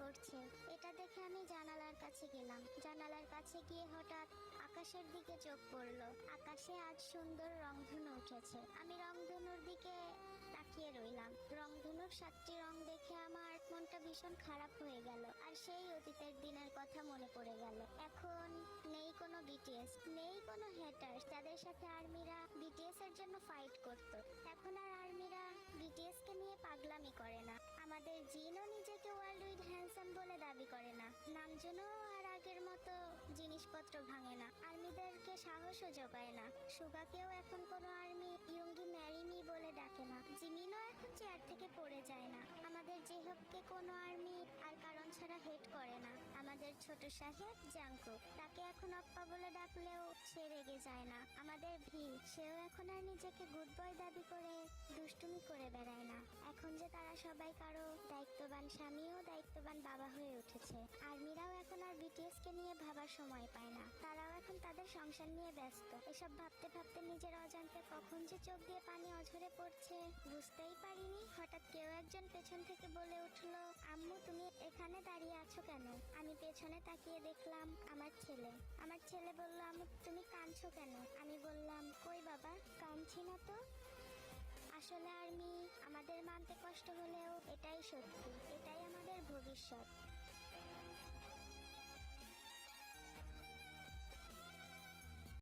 করছে। এটা দেখে আমি জানালার কাছে গেলাম। জানালার কাছে গিয়ে হঠাৎ আকাশের দিকে চোখ পড়লো। আকাশে আজ সুন্দর রংধনু উঠেছে। আমি রংধনুর দিকে তাকিয়ে রইলাম। রংধনুর 7টি রং দেখে আমার মনটা ভীষণ খারাপ হয়ে গেল, আর সেই অতীতের দিনের কথা মনে পড়ে গেল। এখন নেই কোনো বিটিএস, নেই কোনো হ্যাটার্স যাদের সাথে আর্মিরা বিটিএস এর জন্য ফাইট করত। এখন আর আর্মিরা বিটিএস কে নিয়ে পাগলামি করে না। আমাদের জিনও নিজেকে ওয়ার্ল্ড উইড হ্যান্ডসাম বলে দাবি করে না। নামজনও আর আগের মতো জিনিসপত্র ভাঙে না, আর্মিদেরকে সাহসও জোগায় না। সুগাকেও এখন কোনো আর্মি ইয়ঙ্গি ম্যারিমি বলে ডাকে না। জিমিনও এখন চেয়ার থেকে পড়ে যায় না। আমাদের জেহবকে কোনো আর্মি আর কারণ ছাড়া হেট করে না। আমাদের ছোট সাহেব জাঙ্কু, তাকে এখন আপ্পা বলে ডাকলেও সে রেগে যায় না। আমাদের ভি, সেও এখন আর নিজেকে গুড বয় দাবি করে দুষ্টুমি করে বেড়ায় না। এখন যে তারা সবাই কারো দায়িত্ববান স্বামী ও দায়িত্ববান বাবা হয়ে উঠেছে। আর্মিরাও এখন আর বিটিএস কে নিয়ে ভাবার সময় পায় না। তারাও এখন তাদের সংসার নিয়ে ব্যস্ত। এসব ভাবতে ভাবতে নিজের অজান্তে কখন যে চোখ দিয়ে পানি অঝরে পড়ছে বুঝতেই পারিনি। হঠাৎ কেউ একজন পেছন থেকে বলে উঠলো, আম্মু তুমি এখানে দাঁড়িয়ে আছো কেন? আমি পেছনে তাকিয়ে দেখলাম আমার ছেলে। আমার ছেলে বলল, আম্মু তুমি কাঁদছো কেন? আমি বললাম, কই বাবা, কাঁদছি না তো। আসলে আর্মি আমাদের মানতে কষ্ট হলেও এটাই সত্যি, এটাই আমাদের ভবিষ্যৎ।